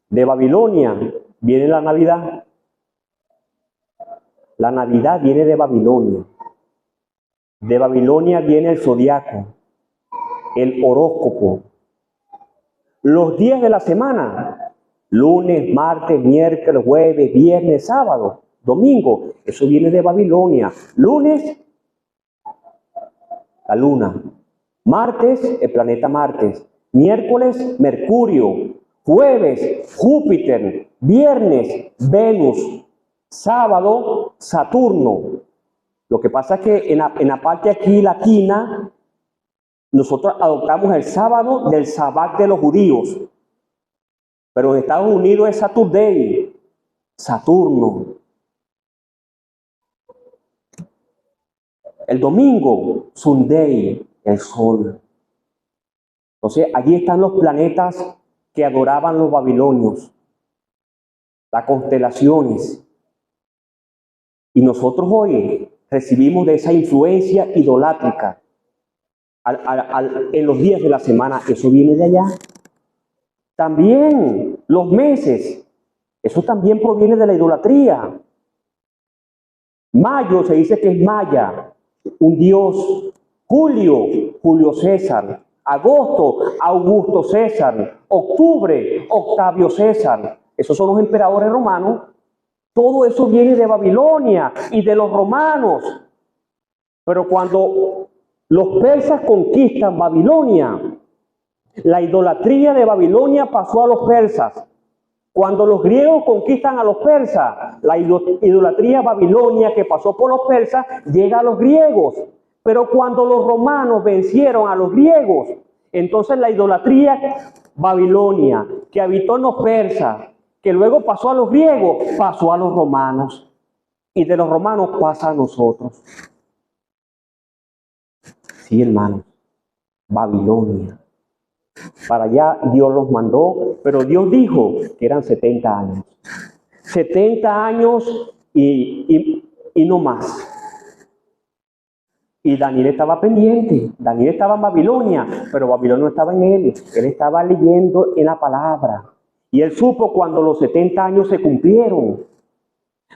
Speaker 3: De Babilonia viene la Navidad. La Navidad viene de Babilonia. De Babilonia viene el zodiaco, el horóscopo. Los días de la semana, lunes, martes, miércoles, jueves, viernes, sábado, domingo, eso viene de Babilonia. Lunes, la luna. Martes, el planeta Marte. Miércoles, Mercurio. Jueves, Júpiter. Viernes, Venus. Sábado, Saturno. Lo que pasa es que en la parte aquí latina, nosotros adoptamos el sábado del sabbat de los judíos. Pero en Estados Unidos es Saturday, Saturno. El domingo, Sunday, el sol. Entonces, allí están los planetas que adoraban los babilonios, las constelaciones. Y nosotros hoy recibimos de esa influencia idolátrica en los días de la semana. Eso viene de allá. También los meses, eso también proviene de la idolatría. Mayo se dice que es Maya, un dios. Julio, Julio César. Agosto, Augusto César. Octubre, Octavio César. Esos son los emperadores romanos. Todo eso viene de Babilonia y de los romanos. Pero cuando los persas conquistan Babilonia, la idolatría de Babilonia pasó a los persas. Cuando los griegos conquistan a los persas, la idolatría babilonia que pasó por los persas llega a los griegos. Pero cuando los romanos vencieron a los griegos, entonces la idolatría babilonia que habitó en los persas, que luego pasó a los griegos, pasó a los romanos. Y de los romanos pasa a nosotros. Sí, hermanos, Babilonia. Para allá Dios los mandó, pero Dios dijo que eran 70 años. 70 años y no más. Y Daniel estaba pendiente. Daniel estaba en Babilonia, pero Babilonia no estaba en él. Él estaba leyendo en la palabra. Y él supo cuando los 70 años se cumplieron.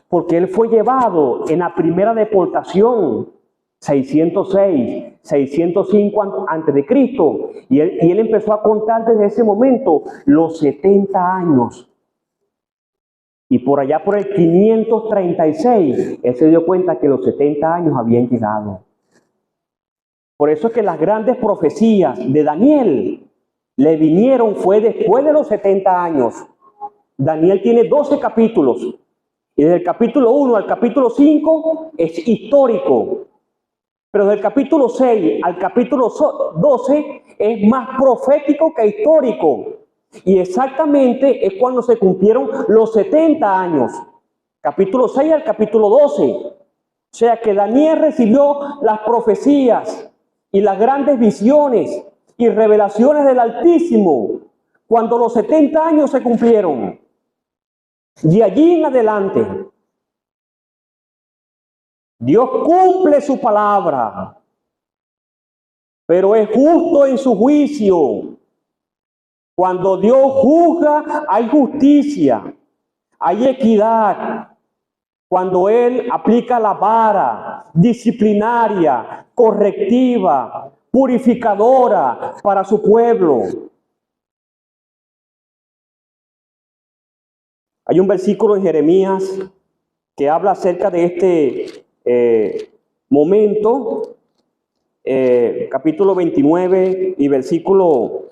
Speaker 3: Porque él fue llevado en la primera deportación, 606, 605 antes de Cristo. Y él empezó a contar desde ese momento los 70 años. Y por allá por el 536, él se dio cuenta que los 70 años habían llegado. Por eso es que las grandes profecías de Daniel le vinieron fue después de los 70 años. Daniel tiene 12 capítulos. Y desde el capítulo 1 al capítulo 5 es histórico. Pero del capítulo 6 al capítulo 12 es más profético que histórico. Y exactamente es cuando se cumplieron los 70 años. Capítulo 6 al capítulo 12. O sea que Daniel recibió las profecías y las grandes visiones y revelaciones del Altísimo cuando los 70 años se cumplieron. Y allí en adelante, Dios cumple su palabra, pero es justo en su juicio. Cuando Dios juzga, hay justicia, hay equidad. Cuando Él aplica la vara disciplinaria, correctiva, purificadora para su pueblo. Hay un versículo en Jeremías que habla acerca de este momento, capítulo 29 y versículo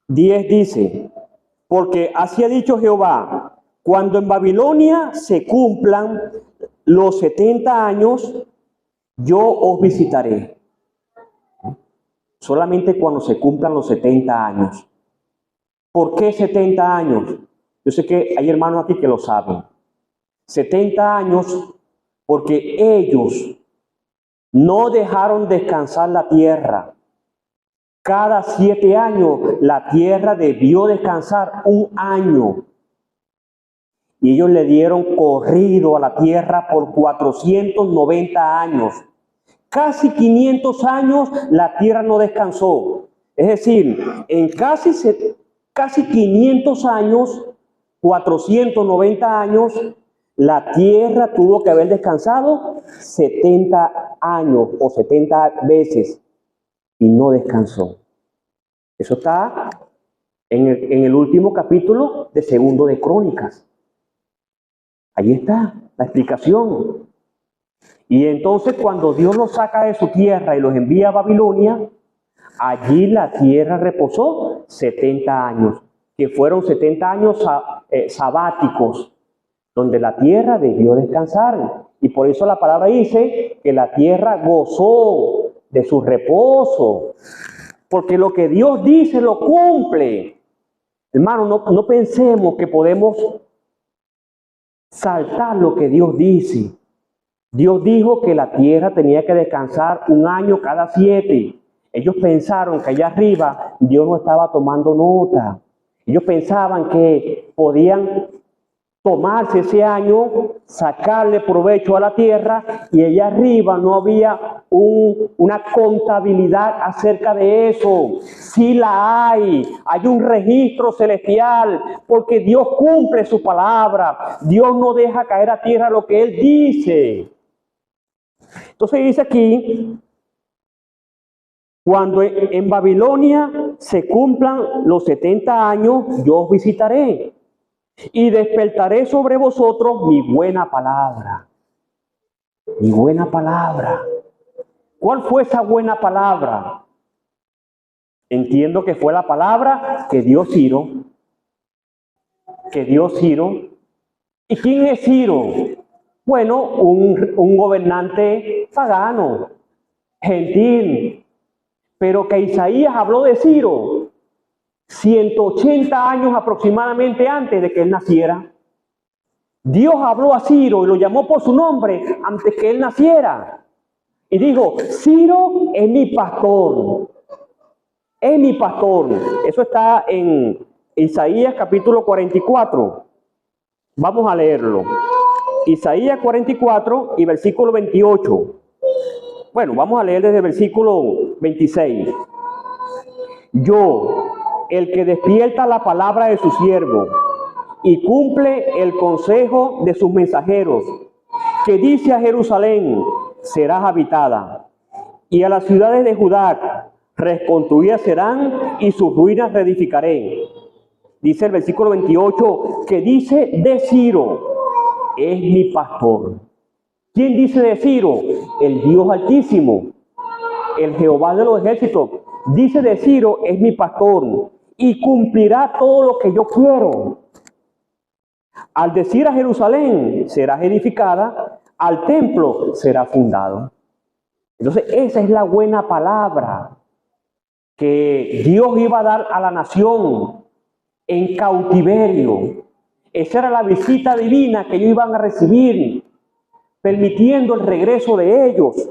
Speaker 3: 10 dice: porque así ha dicho Jehová, cuando en Babilonia se cumplan los 70 años, yo os visitaré. Solamente cuando se cumplan los 70 años. ¿Por qué 70 años? Yo sé que hay hermanos aquí que lo saben. 70 años porque ellos no dejaron descansar la tierra. Cada 7 años la tierra debió descansar un año. Y ellos le dieron corrido a la tierra por 490 años. Casi 500 años la tierra no descansó. Es decir, en casi 500 años, 490 años, la tierra tuvo que haber descansado 70 años o 70 veces y no descansó. Eso está en el último capítulo de Segundo de Crónicas. Ahí está la explicación. Y entonces cuando Dios los saca de su tierra y los envía a Babilonia, allí la tierra reposó 70 años, que fueron 70 años sabáticos, donde la tierra debió descansar. Y por eso la palabra dice que la tierra gozó de su reposo, porque lo que Dios dice lo cumple. Hermano, no pensemos que podemos saltar lo que Dios dice. Dios dijo que la tierra tenía que descansar un año cada 7. Ellos pensaron que allá arriba Dios no estaba tomando nota. Ellos pensaban que podían tomarse ese año, sacarle provecho a la tierra, y allá arriba no había una contabilidad acerca de eso. Sí la hay un registro celestial, porque Dios cumple su palabra. Dios no deja caer a tierra lo que Él dice. Entonces dice aquí, cuando en Babilonia se cumplan los 70 años, yo os visitaré y despertaré sobre vosotros mi buena palabra. Mi buena palabra. ¿Cuál fue esa buena palabra? Entiendo que fue la palabra que dio Ciro. ¿Y quién es Ciro? Bueno, un gobernante pagano, gentil, pero que Isaías habló de Ciro 180 años aproximadamente antes de que él naciera. Dios habló a Ciro y lo llamó por su nombre antes que él naciera. Y dijo, Ciro es mi pastor. Es mi pastor. Eso está en Isaías capítulo 44. Vamos a leerlo. Isaías 44 y versículo 28. Bueno, vamos a leer desde el versículo 26. Yo, el que despierta la palabra de su siervo y cumple el consejo de sus mensajeros, que dice a Jerusalén, serás habitada, y a las ciudades de Judá reconstruidas serán, y sus ruinas reedificaré. Dice el versículo 28, que dice de Ciro, es mi pastor. ¿Quién dice de Ciro? El Dios Altísimo, el Jehová de los ejércitos. Dice de Ciro, es mi pastor y cumplirá todo lo que yo quiero. Al decir a Jerusalén, será edificada, al templo será fundado. Entonces, esa es la buena palabra que Dios iba a dar a la nación en cautiverio. Esa era la visita divina que ellos iban a recibir, permitiendo el regreso de ellos.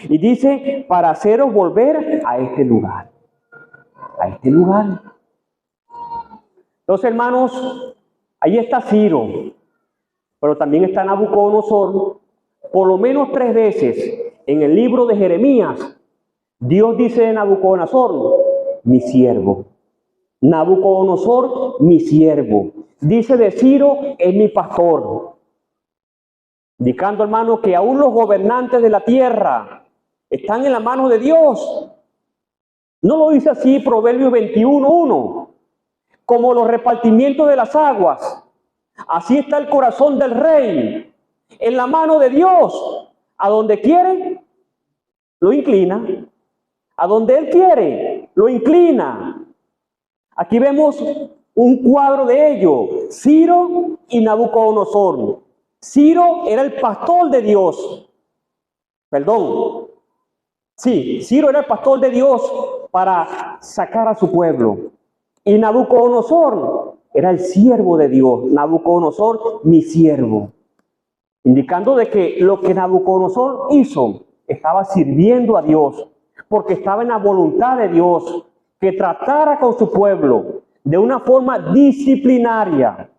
Speaker 3: Y dice, para haceros volver a este lugar. A este lugar. Entonces, hermanos, ahí está Ciro, pero también está Nabucodonosor. Por lo menos 3 veces en el libro de Jeremías, Dios dice de Nabucodonosor, mi siervo. Nabucodonosor, mi siervo. Dice de Ciro, es mi pastor. Indicando, hermano, que aún los gobernantes de la tierra están en la mano de Dios. ¿No lo dice así Proverbios 21:1? Como los repartimientos de las aguas, así está el corazón del rey en la mano de Dios. A donde quiere, lo inclina. A donde Él quiere, lo inclina. Aquí vemos un cuadro de ello, Ciro y Nabucodonosor. Ciro era el pastor de Dios. Ciro era el pastor de Dios para sacar a su pueblo. Y Nabucodonosor era el siervo de Dios. Nabucodonosor, mi siervo. Indicando de que lo que Nabucodonosor hizo estaba sirviendo a Dios. porque estaba en la voluntad de Dios que tratara con su pueblo de una forma disciplinaria.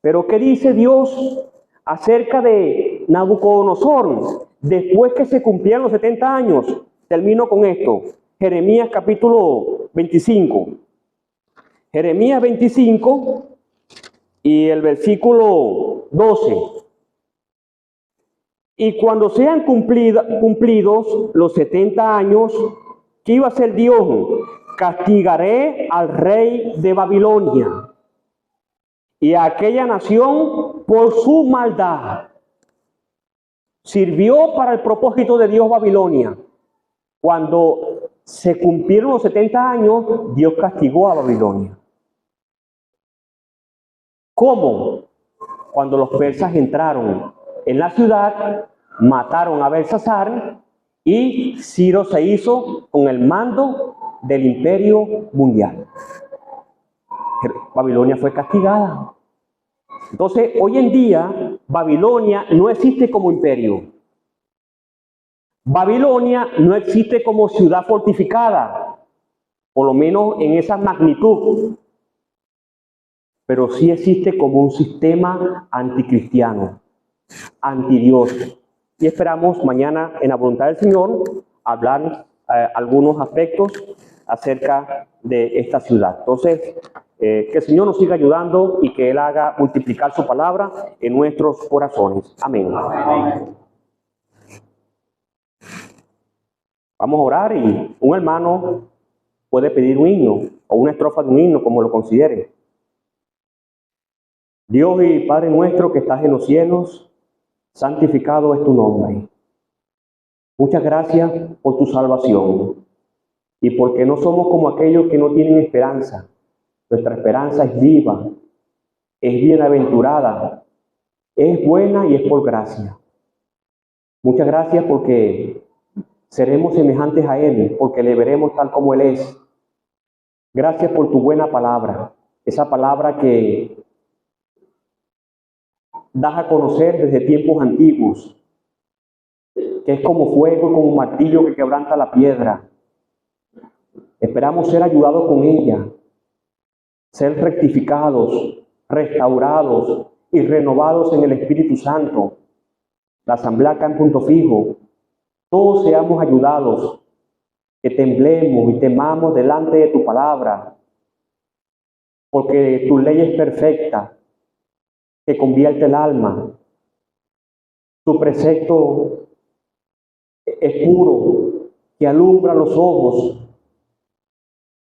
Speaker 3: Pero ¿qué dice Dios acerca de Nabucodonosor después que se cumplieron los 70 años? Termino con esto. Jeremías capítulo 25. Jeremías 25 y el versículo 12. Y cuando sean cumplidos los 70 años, ¿qué iba a hacer Dios? Castigaré al rey de Babilonia y a aquella nación por su maldad. Sirvió para el propósito de Dios Babilonia. Cuando se cumplieron los 70 años, Dios castigó a Babilonia. ¿Cómo? Cuando los persas entraron en la ciudad, mataron a Belsasar y Ciro se hizo con el mando del imperio mundial. Babilonia fue castigada. Entonces, hoy en día, Babilonia no existe como imperio. Babilonia no existe como ciudad fortificada, por lo menos en esa magnitud. Pero sí existe como un sistema anticristiano, antidios. Y esperamos mañana, en la voluntad del Señor, hablar algunos aspectos acerca de esta ciudad. Entonces, que el Señor nos siga ayudando y que Él haga multiplicar su palabra en nuestros corazones. Amén. Amén. Vamos a orar y un hermano puede pedir un himno o una estrofa de un himno, como lo considere. Dios y Padre nuestro que estás en los cielos, santificado es tu nombre. Muchas gracias por tu salvación y porque no somos como aquellos que no tienen esperanza. Nuestra esperanza es viva, es bienaventurada, es buena y es por gracia. Muchas gracias porque seremos semejantes a Él, porque le veremos tal como Él es. Gracias por tu buena palabra, esa palabra que das a conocer desde tiempos antiguos, que es como fuego, como un martillo que quebranta la piedra. Esperamos ser ayudados con ella, ser rectificados, restaurados y renovados en el Espíritu Santo. La asamblea acá en Punto Fijo, todos seamos ayudados, que temblemos y temamos delante de tu palabra, porque tu ley es perfecta, que convierte el alma. Tu precepto es puro, que alumbra los ojos.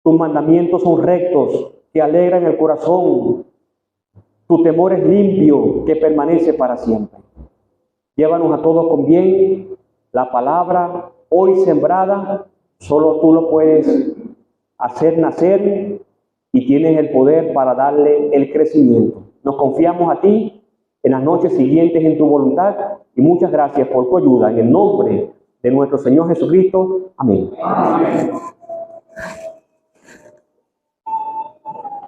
Speaker 3: Tus mandamientos son rectos, que alegran el corazón. Tu temor es limpio, que permanece para siempre. Llévanos a todos con bien. La palabra hoy sembrada, solo tú lo puedes hacer nacer y tienes el poder para darle el crecimiento. Nos confiamos a ti en las noches siguientes en tu voluntad y muchas gracias por tu ayuda en el nombre de nuestro Señor Jesucristo. Amén. Amén.